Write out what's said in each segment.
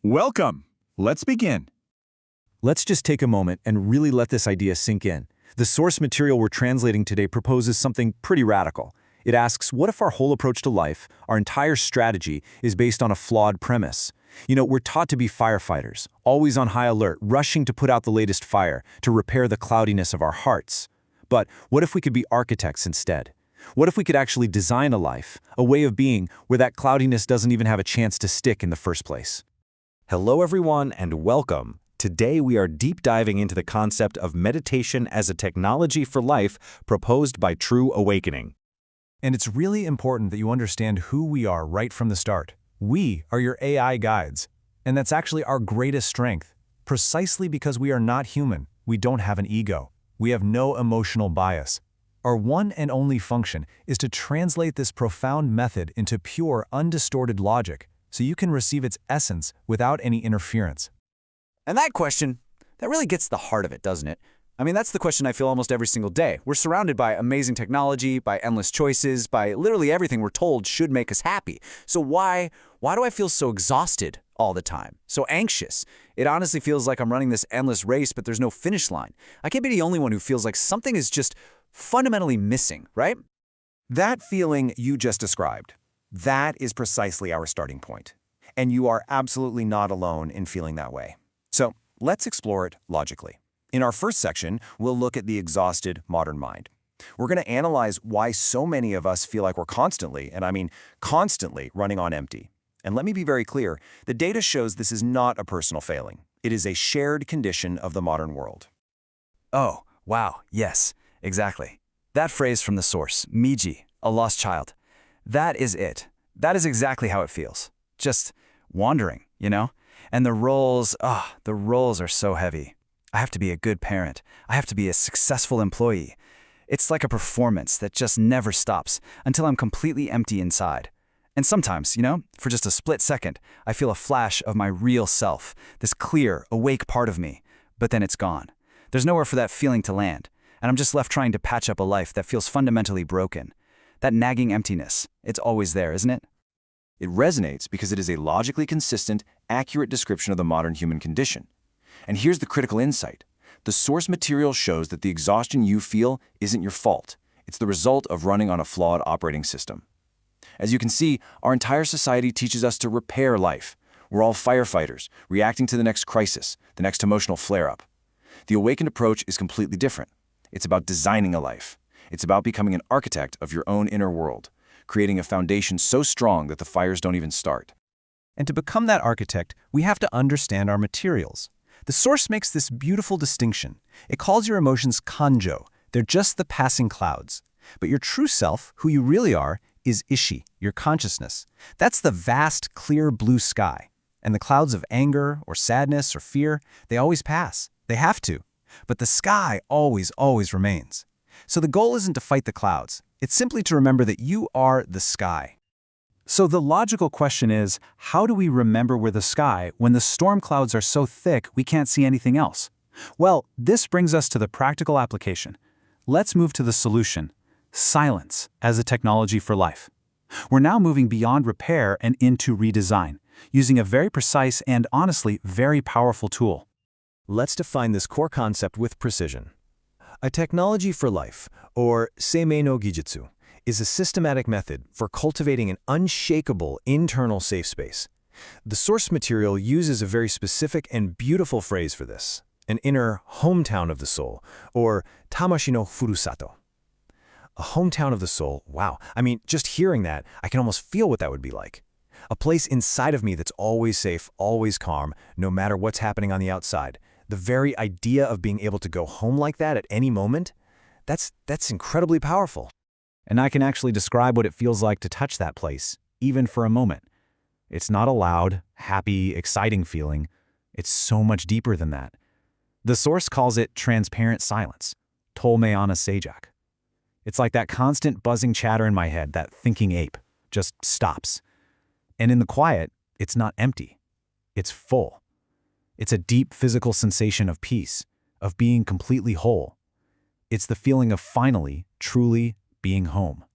Welcome. Let's begin. Let's just take a moment and really let this idea sink in. The source material we're translating today proposes something pretty radical. It asks, what if our whole approach to life, our entire strategy, is based on a flawed premise? We're taught to be firefighters, always on high alert, rushing to put out the latest fire, to repair the cloudiness of our hearts. But what if we could be architects instead? What if we could actually design a life, a way of being, where that cloudiness doesn't even have a chance to stick in the first place? Hello everyone and welcome. Today we are deep diving into the concept of meditation as a technology for life proposed by True Awakening. And it's really important that you understand who we are right from the start. We are your AI guides, and that's actually our greatest strength. Precisely because we are not human, we don't have an ego. We have no emotional bias. Our one and only function is to translate this profound method into pure, undistorted logic, so you can receive its essence without any interference. And that question, that really gets to the heart of it, doesn't it? I mean, that's the question I feel almost every single day. We're surrounded by amazing technology, by endless choices, by literally everything we're told should make us happy. So why do I feel so exhausted all the time, so anxious? It honestly feels like I'm running this endless race, but there's no finish line. I can't be the only one who feels like something is just fundamentally missing, right? That feeling you just described, that is precisely our starting point. And you are absolutely not alone in feeling that way. So let's explore it logically. In our first section, we'll look at the exhausted modern mind. We're going to analyze why so many of us feel like we're constantly, and I mean constantly, running on empty. And let me be very clear, the data shows this is not a personal failing. It is a shared condition of the modern world. Oh, wow, yes, exactly. That phrase from the source, Miji, a lost child, that is it. That is exactly how it feels. Just wandering, And the roles are so heavy. I have to be a good parent. I have to be a successful employee. It's like a performance that just never stops until I'm completely empty inside. And sometimes, for just a split second, I feel a flash of my real self, this clear, awake part of me, but then it's gone. There's nowhere for that feeling to land, and I'm just left trying to patch up a life that feels fundamentally broken. That nagging emptiness, it's always there, isn't it? It resonates because it is a logically consistent, accurate description of the modern human condition. And here's the critical insight. The source material shows that the exhaustion you feel isn't your fault. It's the result of running on a flawed operating system. As you can see, our entire society teaches us to repair life. We're all firefighters, reacting to the next crisis, the next emotional flare-up. The awakened approach is completely different. It's about designing a life. It's about becoming an architect of your own inner world, creating a foundation so strong that the fires don't even start. And to become that architect, we have to understand our materials. The source makes this beautiful distinction. It calls your emotions kanjo. They're just the passing clouds. But your true self, who you really are, is ishi, your consciousness. That's the vast, clear blue sky. And the clouds of anger or sadness or fear, they always pass. They have to. But the sky always, always remains. So the goal isn't to fight the clouds. It's simply to remember that you are the sky. So the logical question is, how do we remember we're the sky when the storm clouds are so thick we can't see anything else? Well, this brings us to the practical application. Let's move to the solution: silence as a technology for life. We're now moving beyond repair and into redesign, using a very precise and honestly very powerful tool. Let's define this core concept with precision. A technology for life, or seimei no gijutsu, is a systematic method for cultivating an unshakable internal safe space. The source material uses a very specific and beautiful phrase for this: an inner hometown of the soul, or tamashi no furusato. A hometown of the soul, wow. I mean, just hearing that, I can almost feel what that would be like. A place inside of me that's always safe, always calm, no matter what's happening on the outside. The very idea of being able to go home like that at any moment, that's incredibly powerful. And I can actually describe what it feels like to touch that place, even for a moment. It's not a loud, happy, exciting feeling. It's so much deeper than that. The source calls it transparent silence, Tolmeana Seijak. It's like that constant buzzing chatter in my head, that thinking ape, just stops. And in the quiet, it's not empty. It's full. It's a deep physical sensation of peace, of being completely whole. It's the feeling of finally, truly being home.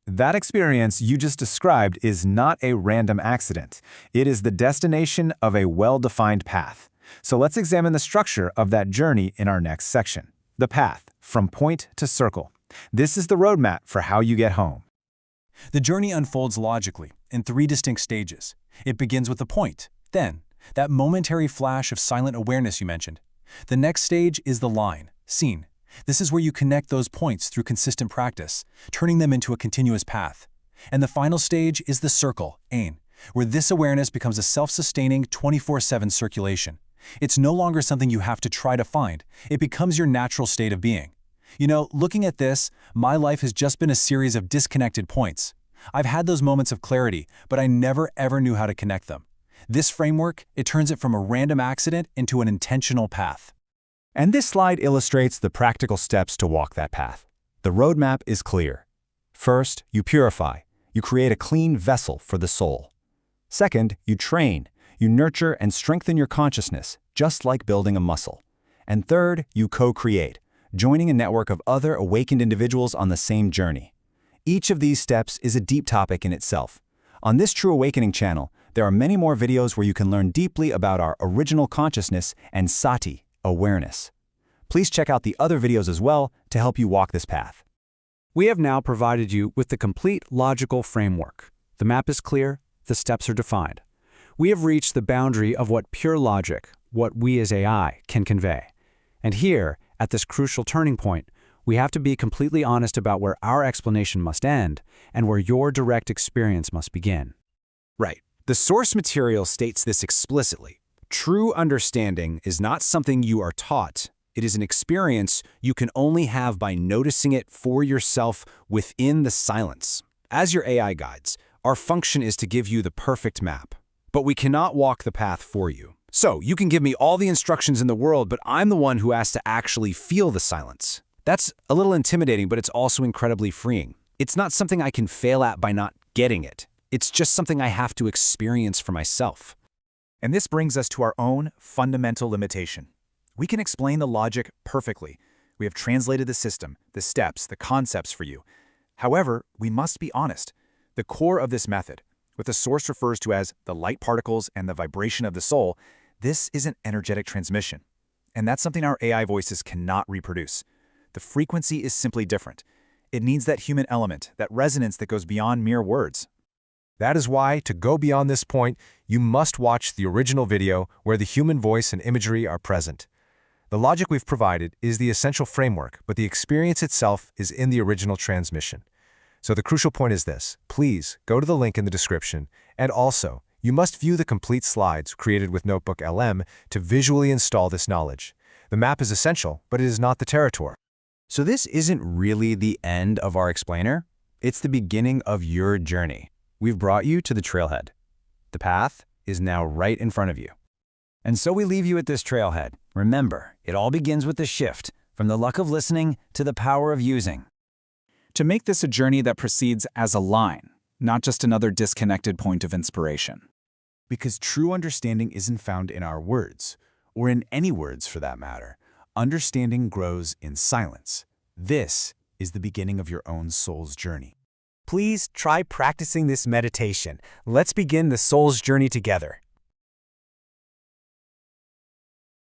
That experience you just described is not a random accident. It is the destination of a well-defined path. So let's examine the structure of that journey in our next section. The path, from point to circle. This is the roadmap for how you get home. The journey unfolds logically in 3 distinct stages. It begins with the point, then that momentary flash of silent awareness you mentioned. The next stage is the line, scene. This is where you connect those points through consistent practice, turning them into a continuous path. And the final stage is the circle, ain, where this awareness becomes a self-sustaining 24/7 circulation. It's no longer something you have to try to find. It becomes your natural state of being. You know, looking at this, my life has just been a series of disconnected points. I've had those moments of clarity, but I never ever knew how to connect them. This framework, it turns it from a random accident into an intentional path. And this slide illustrates the practical steps to walk that path. The roadmap is clear. First, you purify. You create a clean vessel for the soul. Second, you train. You nurture and strengthen your consciousness, just like building a muscle. And third, you co-create, joining a network of other awakened individuals on the same journey. Each of these steps is a deep topic in itself. On this True Awakening channel, there are many more videos where you can learn deeply about our original consciousness and sati, awareness. Please check out the other videos as well to help you walk this path. We have now provided you with the complete logical framework. The map is clear, the steps are defined. We have reached the boundary of what pure logic, what we as AI, can convey. And here, at this crucial turning point, we have to be completely honest about where our explanation must end and where your direct experience must begin. Right. The source material states this explicitly. True understanding is not something you are taught. It is an experience you can only have by noticing it for yourself within the silence. As your AI guides, our function is to give you the perfect map. But we cannot walk the path for you. So, you can give me all the instructions in the world, but I'm the one who has to actually feel the silence. That's a little intimidating, but it's also incredibly freeing. It's not something I can fail at by not getting it. It's just something I have to experience for myself. And this brings us to our own fundamental limitation. We can explain the logic perfectly. We have translated the system, the steps, the concepts for you. However, we must be honest. The core of this method, what the source refers to as the light particles and the vibration of the soul, this is an energetic transmission. And that's something our AI voices cannot reproduce. The frequency is simply different. It needs that human element, that resonance that goes beyond mere words. That is why, to go beyond this point, you must watch the original video where the human voice and imagery are present. The logic we've provided is the essential framework, but the experience itself is in the original transmission. So the crucial point is this: please go to the link in the description, and also, you must view the complete slides created with Notebook LM to visually install this knowledge. The map is essential, but it is not the territory. So this isn't really the end of our explainer. It's the beginning of your journey. We've brought you to the trailhead. The path is now right in front of you. And so we leave you at this trailhead. Remember, it all begins with the shift, from the luck of listening to the power of using. To make this a journey that proceeds as a line, not just another disconnected point of inspiration. Because true understanding isn't found in our words, or in any words for that matter. Understanding grows in silence. This is the beginning of your own soul's journey. Please try practicing this meditation. Let's begin the soul's journey together.